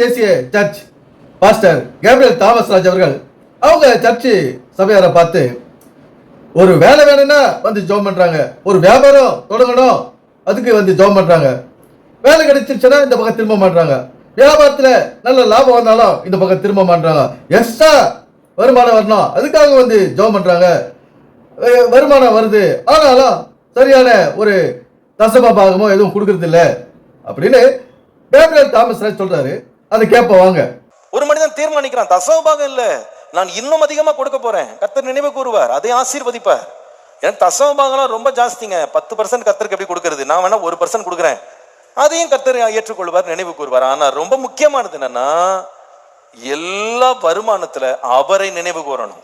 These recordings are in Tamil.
ஏசிய church pastor Gabriel Thomas Raj அவர்கள் அவங்க சர்ச்சு சபையாரை பார்த்து ஒரு வேலை வேணும்னா வந்து ஜோம் பண்றாங்க, ஒரு வியாபாரம் தொடங்கணும் அதுக்கு வந்து ஜோம் பண்றாங்க, வேலை கிடைச்சிருச்சுன்னா இந்த பக்கம் திரும்ப மாட்டாங்க, வியாபாரத்துல நல்ல லாபம் வந்தாலும் இந்த பக்கம் திரும்ப மாட்டாங்க, எக்ஸ்ட்ரா வருமானம் வரணும் அதுக்காக வந்து ஜோம் பண்றாங்க. வருமானம் வருது ஆனாலும் சரியான ஒரு தசம பாகமோ எதுவும் கொடுக்கறது இல்லை அப்படின்னு கேப்ரியல் தாமஸ் ராஜ் சொல்றாரு. அதை கேட்ப வாங்க. ஒரு மனிதன் தீர்மானிக்கிறான், தசம பாகம் இல்ல, நான் இன்னும் அதிகமா கொடுக்க போறேன், கர்த்தர் நினைவு கூறுவார், அதை ஆசீர்வதிப்பார். எனக்கு தசம பாகம் ரொம்ப ஜாஸ்திங்க, 10% கர்த்தருக்கு எப்படி கொடுக்கறது, நான் வேணா 1% கொடுக்குறேன், அதையும் கர்த்தர் ஏற்றுக்கொள்வார், நினைவு கூறுவார். ஆனா ரொம்ப முக்கியமானது என்னன்னா எல்லா வருமானத்துல அவரை நினைவு கூறணும்.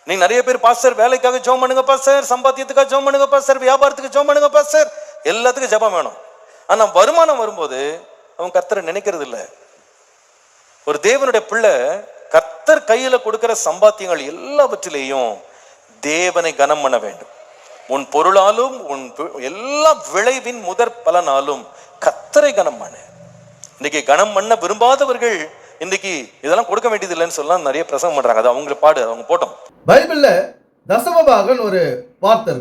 நீங்க நிறைய பேர் பாஸ்டர் வேலைக்காக ஜெபம் பண்ணுங்க பாஸ்டர், சம்பாத்தியத்துக்காக ஜெபம் பண்ணுங்க பாஸ்டர், வியாபாரத்துக்கு ஜெபம் பண்ணுங்க பாஸ்டர், எல்லாத்துக்கும் ஜெபம் வேணும். ஆனா வருமானம் வரும்போது அவன் கர்த்தரை நினைக்கிறது இல்லை. ஒரு தேவனுடைய பிள்ளை கர்த்தர் கையில கொடுக்கிற சம்பாத்தியங்கள் எல்லாவற்றிலேயும் தேவனை கனம் பண்ண வேண்டும். உன் பொருளாலும் உன் எல்லா விளைவின் முதற் பலனாலும் கர்த்தரை கனம் பண்ண. இன்னைக்கு கனம் பண்ண விரும்பாதவர்கள் இன்னைக்கு இதெல்லாம் கொடுக்க வேண்டியது இல்லைன்னு சொல்லலாம் நிறைய பிரசங்கம் பண்றாங்க. அது அவங்களை பாடு, அவங்க போட்டோம். பைபிள்ல தசமபாகன் ஒரு வார்த்தை,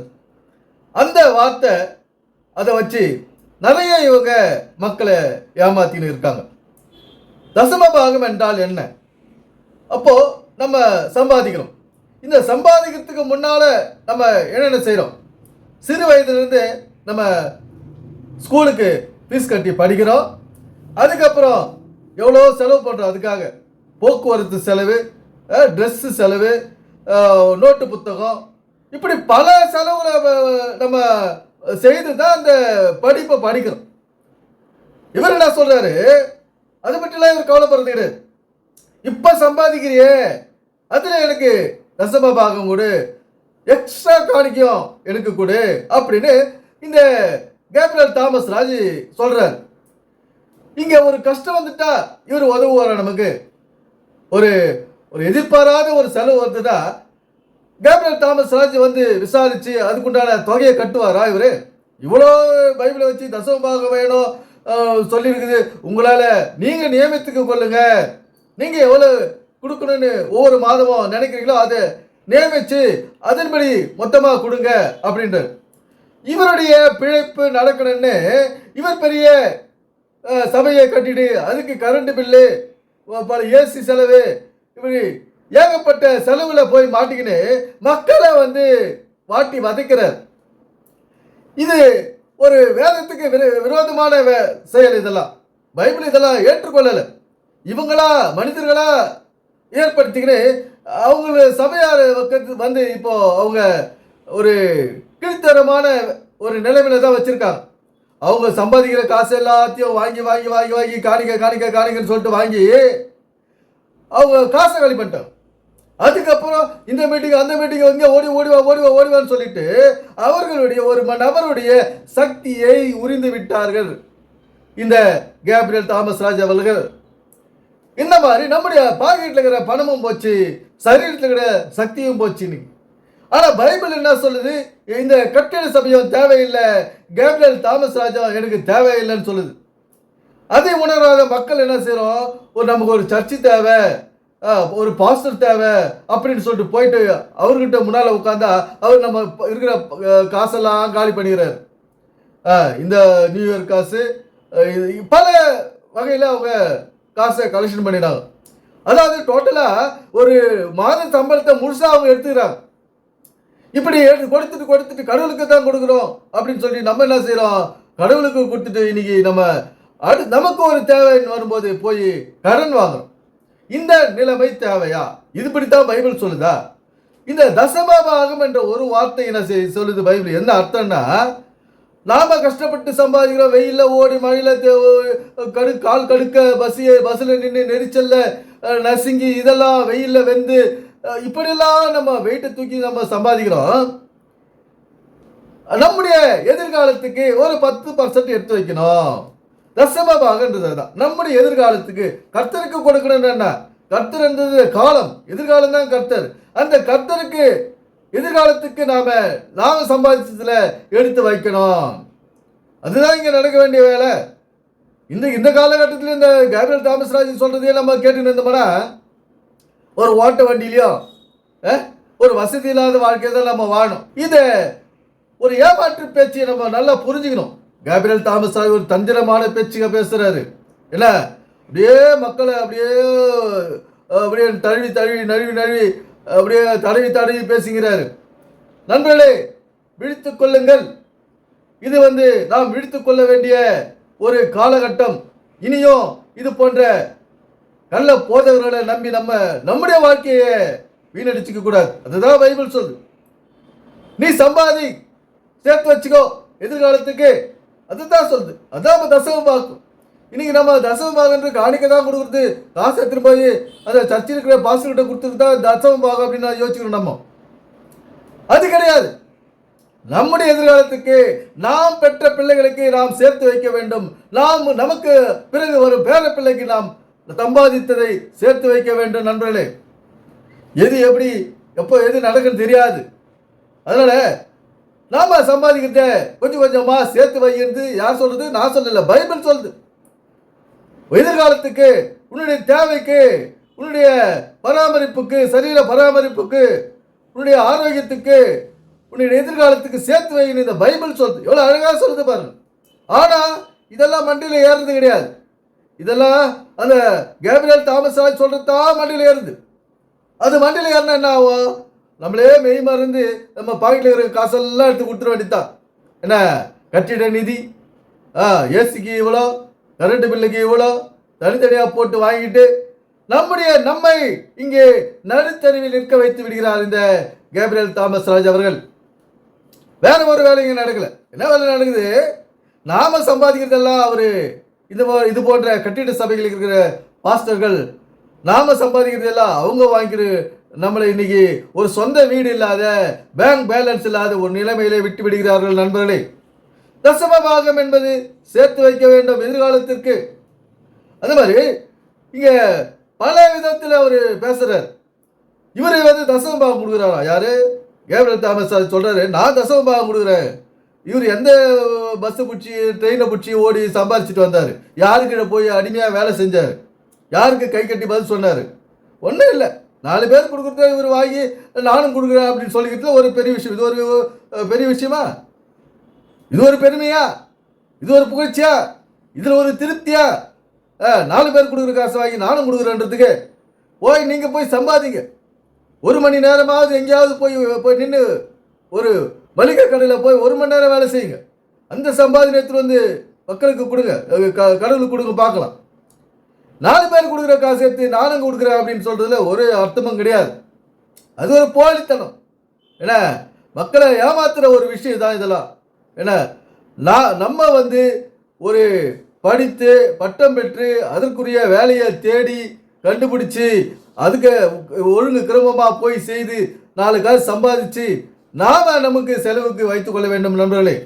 அந்த வார்த்தை அதை வச்சு நிறைய இவங்க மக்களை ஏமாத்தின்னு இருக்காங்க. தசமபாகம் என்றால் என்ன? அப்போ நம்ம சம்பாதிக்கிறோம். இந்த சம்பாதிக்கிறதுக்கு முன்னால நம்ம என்னென்ன செய்யறோம்? சிறு வயதிலிருந்து நம்ம ஸ்கூலுக்கு ஃபீஸ் கட்டி படிக்கிறோம். அதுக்கப்புறம் எவ்வளோ செலவு பண்ணுறோம், அதுக்காக போக்குவரத்து செலவு, ட்ரெஸ்ஸு செலவு, நோட்டு புத்தகம், இப்படி பல செலவுகளை நம்ம செய்து தான் அந்த படிப்பை படிக்கிறோம். இவர் என்ன சொல்றாரு, அதை பற்றிலாம் இவர் கவலைப்படுறது கிடையாது. இப்போ சம்பாதிக்கிறியே அதில் எனக்கு தசம பாகம் கொடு, எக்ஸ்ட்ரா காணிக்கும் எனக்கு கொடு அப்படின்னு இந்த கேப்ரியல் தாமஸ் ராஜ் சொல்றாரு. இங்க ஒரு கஷ்டம் வந்துட்டா இவர் உதவுவாரா? நமக்கு ஒரு ஒரு எதிர்பாராத ஒரு செலவு வந்துட்டா கேப்ரியல் தாமஸ் ராஜ் வந்து விசாரிச்சு அதுக்குண்டான தொகையை கட்டுவாரா? இவரு இவ்வளோ பைபிளை வச்சு தசம பாகம் வேணும் சொல்லியிருக்குது, உங்களால நீங்க நியமித்துக்க கொள்ளுங்க, நீங்க எவ்வளவு கொடுக்கணும்னு ஒவ்வொரு மாதமும் நினைக்கிறீங்களோ அதை நியமிச்சு அதன்படி மொத்தமா கொடுங்க அப்படின்றார். இவருடைய பிழைப்பு நடக்கணும்னு இவர் பெரிய சபையை கட்டிட்டு அதுக்கு கரண்ட் பில்லு, பல ஏசி செலவு, இப்படி ஏகப்பட்ட செலவுல போய் மாட்டிக்கின்னு மக்களை வந்து வாட்டி வதைக்கிறார். இது ஒரு வேதத்துக்கு விரோதமான செயல். இதெல்லாம் பைபிள் இதெல்லாம் ஏற்றுக்கொள்ளலை. இவங்களா மனிதர்களா ஏற்படுத்திக்கின்னு அவங்க சபையார் வந்து இப்போ அவங்க ஒரு கீழ்த்தரமான ஒரு நிலைமையில தான் வச்சிருக்காங்க. அவங்க சம்பாதிக்கிற காசு எல்லாத்தையும் வாங்கி வாங்கி வாங்கி வாங்கி காணிக்க காணிக்க காணிக்கன்னு சொல்லிட்டு வாங்கி அவங்க காசை காலி பண்ணிட்டாங்க. அதுக்கப்புறம் இந்த மீட்டிங் அந்த மீட்டிங் இங்கே ஓடிவான்னு சொல்லிட்டு அவர்களுடைய ஒரு நபருடைய சக்தியை உரிந்து விட்டார்கள் இந்த கேப்ரியல் தாமஸ் ராஜ் அவர்கள். இந்த மாதிரி நம்முடைய பாக்கெட்டில் இருக்கிற பணமும் போச்சு, சரீரத்தில் இருக்கிற சக்தியும் போச்சு. ஆனால் பைபிள் என்ன சொல்லுது? இந்த கட்டிட சபையும் தேவையில்லை, கேப்ரியல் தாமஸ் ராஜா எனக்கு தேவையில்லைன்னு சொல்லுது. அதை உணராத மக்கள் என்ன செய்கிறோம், நமக்கு ஒரு சர்ச்சு தேவை, ஒரு பாஸ்டர் தேவை அப்படின்னு சொல்லிட்டு போயிட்டு அவர்கிட்ட முன்னால் உட்காந்தா அவர் நம்ம இருக்கிற காசெல்லாம் காலி பண்ணிடுறாரு. இந்த நியூ இயர் காசு, பல வகையில் அவங்க காசை கலெக்ஷன் பண்ணிடுறாங்க. அதாவது டோட்டலாக ஒரு மாத சம்பளத்தை முழுசாக அவங்க எடுத்துக்கிறாங்க. இப்படி கொடுத்துட்டு கடவுளுக்கு தான் கொடுக்குறோம் அப்படின்னு சொல்லி நம்ம என்ன செய்கிறோம், கடவுளுக்கு கொடுத்துட்டு இன்னைக்கு நம்ம நமக்கு ஒரு தேவைன்னு வரும்போது போய் கடன் வாங்குறோம். இந்த நிலைமை தேவையா? இதுபடித்தான் பைபிள் சொல்லுதா? இந்த தசமபாகம் என்ற ஒரு வார்த்தை என்ன சொல்லுது பைபிள்? என்ன அர்த்தம்னா, நாம கஷ்டப்பட்டு சம்பாதிக்கிறோம், வெயில ஓடி மழையில கால் கடுக்க பஸ்ஸில் நின்று நெரிச்சல்ல நசுங்கி இதெல்லாம் வெயில்ல வெந்து இப்படியெல்லாம் நம்ம வெயிட்டை தூக்கி நம்ம சம்பாதிக்கிறோம். நம்முடைய எதிர்காலத்துக்கு ஒரு 10% எடுத்து வைக்கணும். தசமபாகன்றது தான் நம்முடைய எதிர்காலத்துக்கு கர்த்தருக்கு கொடுக்கணும்னா, கர்த்தர் என்றது காலம், எதிர்காலம் தான் கர்த்தர். அந்த கர்த்தருக்கு எதிர்காலத்துக்கு நாம சம்பாதிச்சதுல எடுத்து வைக்கணும். அதுதான் இங்க நடக்க வேண்டிய வேலை. இந்த காலகட்டத்தில் இந்த கேப்ரியல் தாமஸ் ராஜ் சொல்றதே நம்ம கேட்டுன்னு இருந்தோம்னா ஒரு ஓட்ட வண்டியிலையும் ஒரு வசதி இல்லாத வாழ்க்கை தான் நம்ம வாழணும். இதை ஒரு ஏமாற்று பேச்சை நம்ம நல்லா புரிஞ்சுக்கணும். கேப்ரியல் தாமஸ் ராஜ் ஒரு தந்திரமான பேச்சுங்க பேசுறாரு. என்ன அப்படியே மக்களை அப்படியே அப்படியே தழுவி தழுவி நழுவி நழுவி அப்படியே தடவி தடவி பேசுகிறாரு. நண்பர்களே, விழித்துக் கொள்ளுங்கள். இது நாம் விழித்துக் கொள்ள வேண்டிய ஒரு காலகட்டம். இனியும் இது போன்ற நல்ல போதவர்களை நம்பி நம்முடைய வாழ்க்கையை வீணடிச்சுக்க கூடாது. அதுதான் பைபிள் சொல்லுது. நீ சம்பாதி, சேர்த்து வச்சுக்கோ எதிர்காலத்துக்கு, அதுதான் சொல்லுது. அதான் தசம பாகம். இன்னைக்கு நம்ம தசம பாகம் காணிக்க தான் கொடுக்குறது, காசு எடுத்துட்டு போய் அந்த சர்ச்சில் இருக்கிற பாஸ்டர்கிட்ட கொடுத்துட்டு தான் தசம பாகம் அப்படின்னு யோசிக்கணும். நம்ம அது கிடையாது. நம்முடைய எதிர்காலத்துக்கு நாம் பெற்ற பிள்ளைகளுக்கு நாம் சேர்த்து வைக்க வேண்டும். நமக்கு பிறகு வரும் பேர பிள்ளைக்கு நாம் சம்பாதித்ததை சேர்த்து வைக்க வேண்டும். நண்பர்களே, எது எப்படி எப்போ எது நடக்குன்னு தெரியாது. அதனால நாம சம்பாதிக்கிறத கொஞ்சம் கொஞ்சமா சேர்த்து வைக்கிறது யார் சொல்றது? நான் சொல்லல, பைபிள் சொல்லுது. எதிர்காலத்துக்கு, உன்னுடைய தேவைக்கு, உன்னுடைய பராமரிப்புக்கு, சரீர பராமரிப்புக்கு, உன்னுடைய ஆரோக்கியத்துக்கு, உன்னுடைய எதிர்காலத்துக்கு சேர்த்து வைக்கணும் இந்த பைபிள் சொல்லுது. எவ்வளவு அழகா சொல்லுது பாருங்க. ஆனா இதெல்லாம் மண்டியில் ஏறுறது கிடையாது. இதெல்லாம் அந்த கேப்ரியல் தாமஸ் ராஜ் சொல்றதுதான் மண்டியில் ஏறுது. அது மண்டியில் ஏறினா என்ன ஆகும்? நம்மளே மெய் மருந்து நம்ம பாக்கெட்டில் இருக்கிற காசெல்லாம் எடுத்து கொடுத்துட வேண்டியதான். என்ன கட்டிட நிதி, ஏசிக்கு இவ்வளோ, கரண்ட் பில்லுக்கு இவ்வளோ தனித்தனியாக போட்டு வாங்கிட்டு நம்மை இங்கே நடுத்தருவில் நிற்க வைத்து விடுகிறார் இந்த கேப்ரியல் தாமஸ் ராஜ் அவர்கள். வேற ஒரு வேலை இங்கே நடக்கல. என்ன வேலை நடக்குது? நாம சம்பாதிக்கிறதெல்லாம் அவரு இது போன்ற கட்டிட சபைகளில் இருக்கிற பாஸ்டர்கள் நாம சம்பாதிக்கிறதெல்லாம் அவங்க வாங்கிக்கிற நம்மளை இன்னைக்கு ஒரு சொந்த வீடு இல்லாத, பேங்க் பேலன்ஸ் இல்லாத ஒரு நிலைமையிலே விட்டு விடுகிறார்கள். நண்பர்களே, தசம பாகம் என்பது சேர்த்து வைக்க வேண்டும் எதிர்காலத்திற்கு. அதே மாதிரி இங்க பல விதத்தில் அவர் பேசுறார். இவரு தசம பாகம் கொடுக்குறாரா? யாரு? கேப்ரியல் தாமஸ் சொல்றாரு, நான் தசம பாகம் கொடுக்குறேன். இவர் எந்த பஸ் பிடிச்சி ட்ரெயினை பிடிச்சி ஓடி சம்பாதிச்சுட்டு வந்தார்? யாருக்கிட்ட போய் அடிமையாக வேலை செஞ்சார்? யாருக்கு கை கட்டி பதில் சொன்னார்? ஒன்றும் இல்லை. 4 பேர் கொடுக்குறத இவர் வாங்கி நானும் கொடுக்குறேன் அப்படின்னு சொல்லிக்கிட்டு ஒரு பெரிய விஷயம். இது ஒரு பெரிய விஷயமா? இது ஒரு பெருமையா? இது ஒரு புகழ்ச்சியா? இதில் ஒரு திருப்தியா? 4 பேர் கொடுக்குற காசை வாங்கி நானும் கொடுக்குறேன்றதுக்கு நீங்கள் போய் சம்பாதிங்க. 1 மணி நேரமாவது எங்கேயாவது போய் நின்று ஒரு மளிகை கடையில் போய் 1 மணி நேரம் வேலை செய்யுங்க. அந்த சம்பாதினத்தில் மக்களுக்கு கொடுங்க, கடவுளுக்கு கொடுங்க, பார்க்கலாம். 4 பேர் கொடுக்குற காசு எடுத்து நானும் கொடுக்குறேன் அப்படின்னு சொல்றதுல ஒரு அர்த்தமும் கிடையாது. அது ஒரு போலித்தனம். என்ன மக்களை ஏமாத்துற ஒரு விஷயம் தான் இதெல்லாம். என்ன நம்ம ஒரு படித்து பட்டம் பெற்று அதற்குரிய வேலையை தேடி கண்டுபிடிச்சு அதுக்கு ஒழுங்கு கிரமமாக போய் செய்து 4 காசு சம்பாதிச்சு நமக்கு செலவுக்கு வைத்துக் கொள்ள வேண்டும். நண்பர்களே,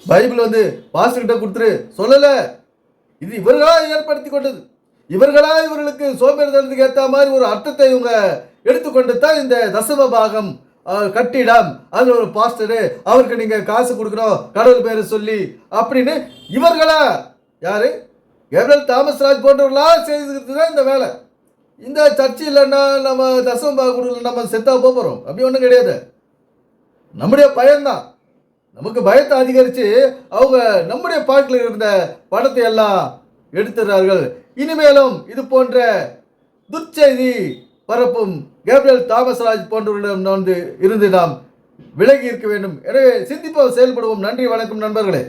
பைபிள் பாஸ்டர்கிட்ட கொடுத்துரு சொல்லல. இது இவர்களா ஏற்படுத்தி கொண்டது. இவர்களுக்கு சோம்பேறித்தனத்துக்கு ஏற்ற மாதிரி ஒரு அர்த்தத்தை இவங்க எடுத்துக்கொண்டு தான் இந்த தசம பாகம் கட்டிடம், அதுல ஒரு பாஸ்டரு, அவருக்கு நீங்க காசு கொடுக்கணும் கடவுள் பேரை சொல்லி அப்படின்னு இவர்களா? யாரு? கேப்ரியல் தாமஸ் ராஜ் போன்றவர்களா செய்துக்கிறது தான் இந்த வேலை. இந்த சர்ச்சை இல்லைன்னா நம்ம தசம பாகம் கொடுக்கல நம்ம செத்தா போகிறோம் அப்படி ஒன்றும் கிடையாது. நம்முடைய பயம்தான். நமக்கு பயத்தை அதிகரித்து அவங்க நம்முடைய பாட்டில் இருந்த பணத்தை எல்லாம் எடுத்துறார்கள். இனிமேலும் இது போன்ற துர்ச்செய்தி பரப்பும் கேப்ரியல் தாமஸ் ராஜ் போன்றவர்களிடம் இருந்து நாம் விலகி இருக்க வேண்டும். எனவே சிந்திப்போம், செயல்படுவோம். நன்றி, வணக்கம் நண்பர்களே.